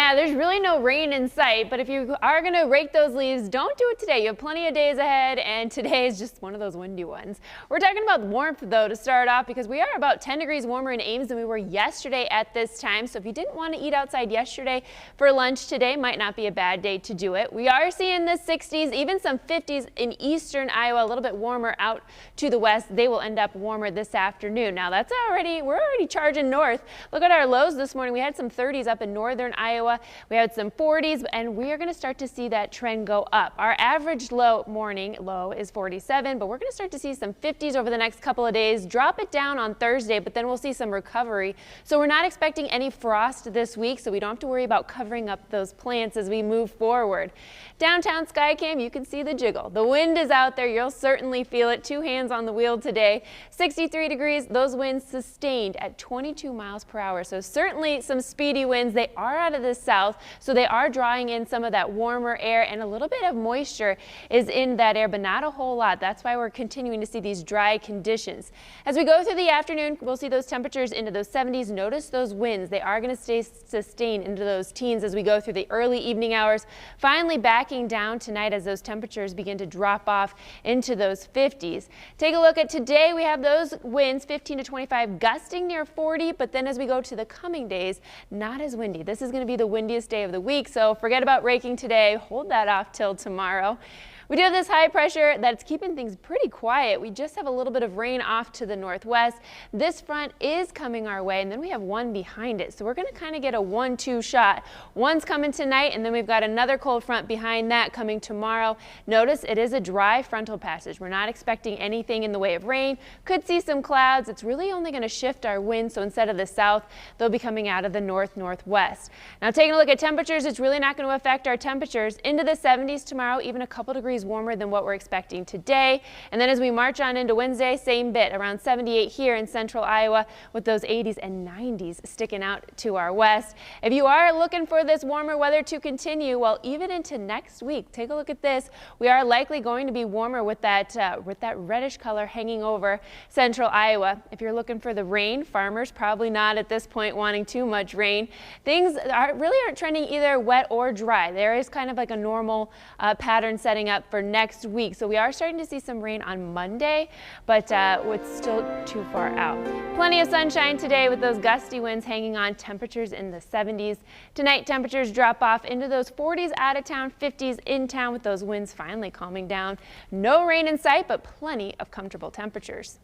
Yeah, there's really no rain in sight, but if you are going to rake those leaves, don't do it today. You have plenty of days ahead, and today is just one of those windy ones. We're talking about warmth, though, to start off, because we are about 10 degrees warmer in Ames than we were yesterday at this time. So if you didn't want to eat outside yesterday for lunch, today might not be a bad day to do it. We are seeing the 60s, even some 50s in eastern Iowa, a little bit warmer out to the west. They will end up warmer this afternoon. Now, we're already charging north. Look at our lows this morning. We had some 30s up in northern Iowa. We had some 40s, and we are going to start to see that trend go up. Our average morning low is 47, but we're going to start to see some 50s over the next couple of days. Drop it down on Thursday, but then we'll see some recovery. So we're not expecting any frost this week, so we don't have to worry about covering up those plants as we move forward. Downtown Skycam, you can see the jiggle. The wind is out there. You'll certainly feel it. 2 hands on the wheel today. 63 degrees. Those winds sustained at 22 miles per hour. So certainly some speedy winds. They are out of the south, so they are drawing in some of that warmer air, and a little bit of moisture is in that air, but not a whole lot. That's why we're continuing to see these dry conditions. As we go through the afternoon, we'll see those temperatures into those 70s. Notice those winds. They are going to stay sustained into those teens as we go through the early evening hours. Finally backing down tonight as those temperatures begin to drop off into those 50s. Take a look at today. We have those winds 15 to 25 gusting near 40, but then as we go to the coming days, not as windy. This is going to be the windiest day of the week, so forget about raking today. Hold that off till tomorrow. We do have this high pressure that's keeping things pretty quiet. We just have a little bit of rain off to the northwest. This front is coming our way, and then we have one behind it. So we're going to kind of get a 1-2 shot. One's coming tonight, and then we've got another cold front behind that coming tomorrow. Notice it is a dry frontal passage. We're not expecting anything in the way of rain. Could see some clouds. It's really only going to shift our wind, so instead of the south, they'll be coming out of the north-northwest. Now, taking a look at temperatures, it's really not going to affect our temperatures. Into the 70s tomorrow, even a couple degrees warmer than what we're expecting today. And then as we march on into Wednesday, same bit, around 78 here in central Iowa, with those 80s and 90s sticking out to our west. If you are looking for this warmer weather to continue, well, even into next week, take a look at this. We are likely going to be warmer with that reddish color hanging over central Iowa. If you're looking for the rain, farmers probably not at this point wanting too much rain. Things really aren't trending either wet or dry. There is kind of like a normal pattern setting up for next week. So we are starting to see some rain on Monday, but it's still too far out. Plenty of sunshine today with those gusty winds hanging on, temperatures in the 70s. Tonight, temperatures drop off into those 40s out of town, 50s in town with those winds finally calming down. No rain in sight, but plenty of comfortable temperatures.